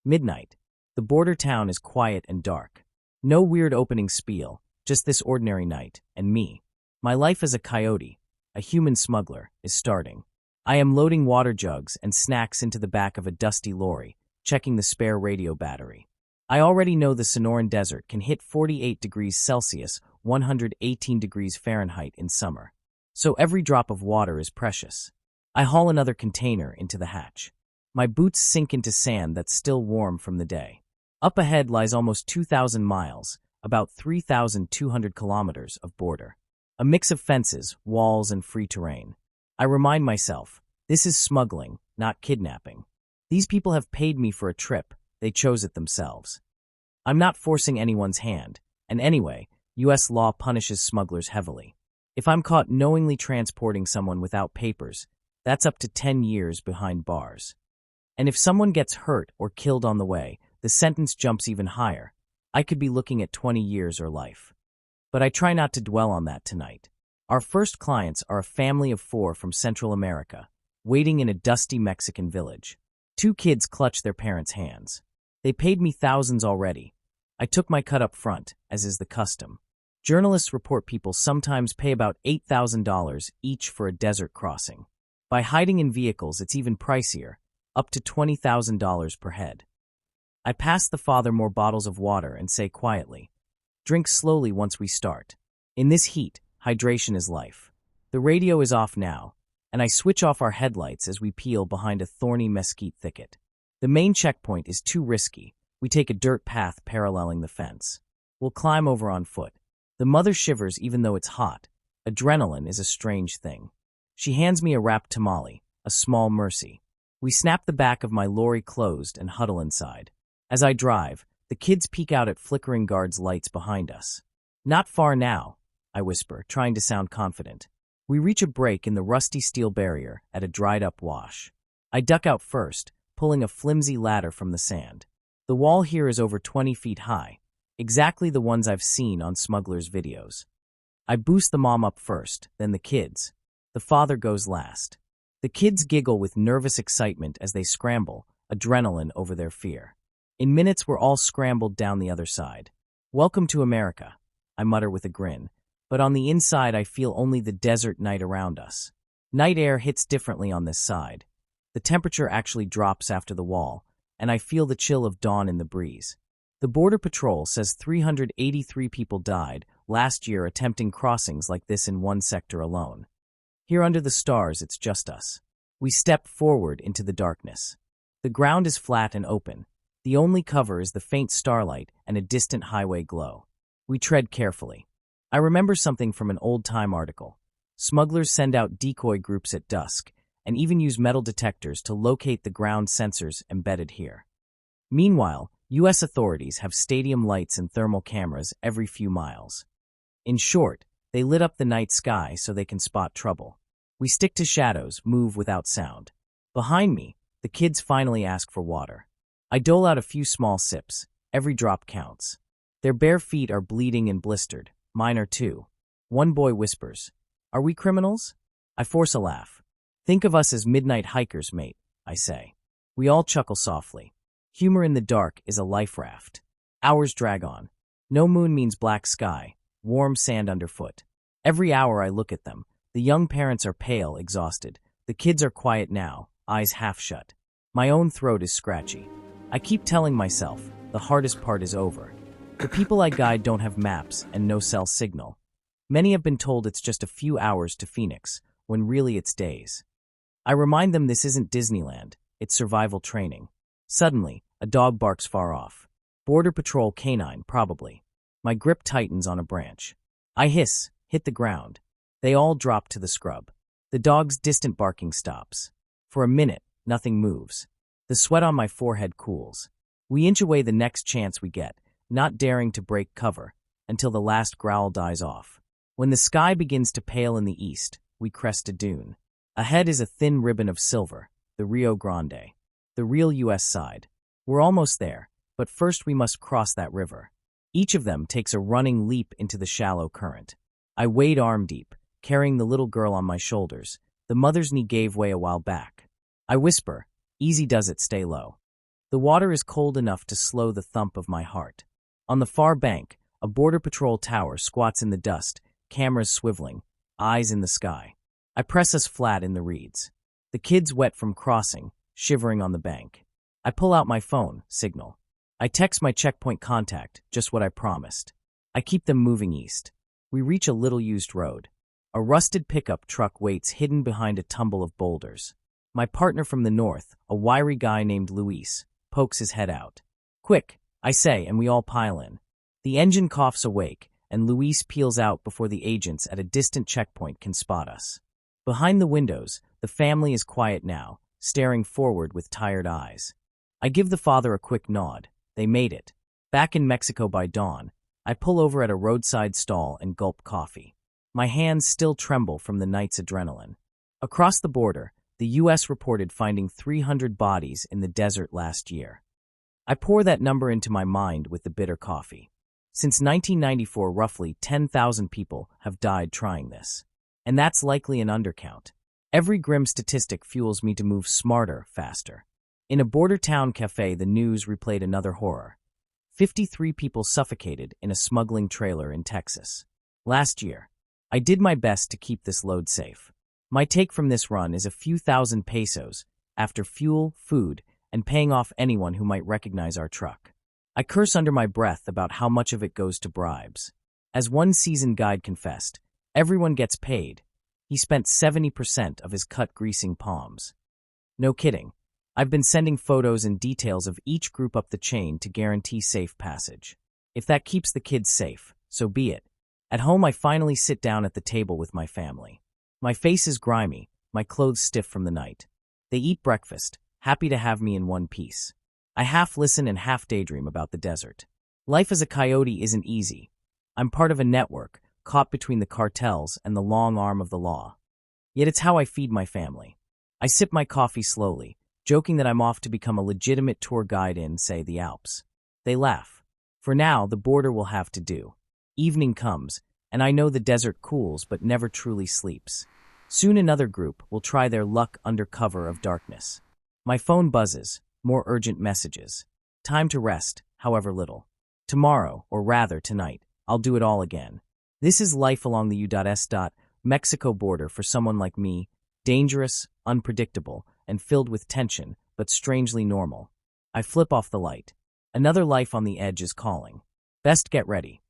Midnight. The border town is quiet and dark. No weird opening spiel, just this ordinary night, and me. My life as a coyote, a human smuggler, is starting. I am loading water jugs and snacks into the back of a dusty lorry, checking the spare radio battery. I already know the Sonoran Desert can hit 48 degrees Celsius, 118 degrees Fahrenheit in summer. So every drop of water is precious. I haul another container into the hatch. My boots sink into sand that's still warm from the day. Up ahead lies almost 2,000 miles, about 3,200 kilometers of border. A mix of fences, walls, and free terrain. I remind myself, this is smuggling, not kidnapping. These people have paid me for a trip. They chose it themselves. I'm not forcing anyone's hand, and anyway, U.S. law punishes smugglers heavily. If I'm caught knowingly transporting someone without papers, that's up to 10 years behind bars. And if someone gets hurt or killed on the way, the sentence jumps even higher. I could be looking at 20 years or life. But I try not to dwell on that tonight. Our first clients are a family of 4 from Central America, waiting in a dusty Mexican village. 2 kids clutch their parents' hands. They paid me thousands already. I took my cut up front, as is the custom. Journalists report people sometimes pay about $8,000 each for a desert crossing. By hiding in vehicles, it's even pricier, up to $20,000 per head. I pass the father more bottles of water and say quietly, "Drink slowly once we start." In this heat, hydration is life. The radio is off now, and I switch off our headlights as we peel behind a thorny mesquite thicket. The main checkpoint is too risky. We take a dirt path paralleling the fence. We'll climb over on foot. The mother shivers even though it's hot. Adrenaline is a strange thing. She hands me a wrapped tamale, a small mercy. We snap the back of my lorry closed and huddle inside. As I drive, the kids peek out at flickering guards' lights behind us. "Not far now," I whisper, trying to sound confident. We reach a break in the rusty steel barrier at a dried-up wash. I duck out first, pulling a flimsy ladder from the sand. The wall here is over 20 feet high, exactly the ones I've seen on smugglers' videos. I boost the mom up first, then the kids. The father goes last. The kids giggle with nervous excitement as they scramble, adrenaline over their fear. In minutes, we're all scrambled down the other side. "Welcome to America," I mutter with a grin, but on the inside I feel only the desert night around us. Night air hits differently on this side. The temperature actually drops after the wall, and I feel the chill of dawn in the breeze. The Border Patrol says 383 people died last year attempting crossings like this in one sector alone. Here under the stars, it's just us. We step forward into the darkness. The ground is flat and open. The only cover is the faint starlight and a distant highway glow. We tread carefully. I remember something from an old-time article. Smugglers send out decoy groups at dusk and even use metal detectors to locate the ground sensors embedded here. Meanwhile, U.S. authorities have stadium lights and thermal cameras every few miles. In short, they lit up the night sky so they can spot trouble. We stick to shadows, move without sound. Behind me, the kids finally ask for water. I dole out a few small sips. Every drop counts. Their bare feet are bleeding and blistered. Mine are too. One boy whispers, "Are we criminals?" I force a laugh. "Think of us as midnight hikers, mate," I say. We all chuckle softly. Humor in the dark is a life raft. Hours drag on. No moon means black sky, warm sand underfoot. Every hour I look at them. The young parents are pale, exhausted. The kids are quiet now, eyes half shut. My own throat is scratchy. I keep telling myself, the hardest part is over. The people I guide don't have maps and no cell signal. Many have been told it's just a few hours to Phoenix, when really it's days. I remind them this isn't Disneyland, it's survival training. Suddenly, a dog barks far off. Border Patrol canine, probably. My grip tightens on a branch. I hiss, hit the ground. They all drop to the scrub. The dog's distant barking stops. For a minute, nothing moves. The sweat on my forehead cools. We inch away the next chance we get, not daring to break cover, until the last growl dies off. When the sky begins to pale in the east, we crest a dune. Ahead is a thin ribbon of silver, the Rio Grande. The real U.S. side. We're almost there, but first we must cross that river. Each of them takes a running leap into the shallow current. I wade arm deep, carrying the little girl on my shoulders. The mother's knee gave way a while back. I whisper, "Easy does it, stay low." The water is cold enough to slow the thump of my heart. On the far bank, a Border Patrol tower squats in the dust, cameras swiveling, eyes in the sky. I press us flat in the reeds. The kids wet from crossing, shivering on the bank. I pull out my phone, signal. I text my checkpoint contact, just what I promised. I keep them moving east. We reach a little used road. A rusted pickup truck waits hidden behind a tumble of boulders. My partner from the north, a wiry guy named Luis, pokes his head out. Quick, I say, and we all pile in. The engine coughs awake, and Luis peels out before the agents at a distant checkpoint can spot us. Behind the windows, the family is quiet now, staring forward with tired eyes. I give the father a quick nod. They made it. Back in Mexico by dawn, I pull over at a roadside stall and gulp coffee. My hands still tremble from the night's adrenaline. Across the border, the U.S. reported finding 300 bodies in the desert last year. I pour that number into my mind with the bitter coffee. Since 1994, roughly 10,000 people have died trying this. And that's likely an undercount. Every grim statistic fuels me to move smarter, faster. In a border town cafe, the news replayed another horror. 53 people suffocated in a smuggling trailer in Texas. Last year. I did my best to keep this load safe. My take from this run is a few thousand pesos, after fuel, food, and paying off anyone who might recognize our truck. I curse under my breath about how much of it goes to bribes. As one seasoned guide confessed, everyone gets paid. He spent 70% of his cut greasing palms. No kidding. I've been sending photos and details of each group up the chain to guarantee safe passage. If that keeps the kids safe, so be it. At home, I finally sit down at the table with my family. My face is grimy, my clothes stiff from the night. They eat breakfast, happy to have me in one piece. I half listen and half daydream about the desert. Life as a coyote isn't easy. I'm part of a network, caught between the cartels and the long arm of the law. Yet it's how I feed my family. I sip my coffee slowly, joking that I'm off to become a legitimate tour guide in, say, the Alps. They laugh. For now, the border will have to do. Evening comes, and I know the desert cools but never truly sleeps. Soon another group will try their luck under cover of darkness. My phone buzzes, more urgent messages. Time to rest, however little. Tomorrow, or rather tonight, I'll do it all again. This is life along the U.S. Mexico border for someone like me, dangerous, unpredictable, and filled with tension, but strangely normal. I flip off the light. Another life on the edge is calling. Best get ready.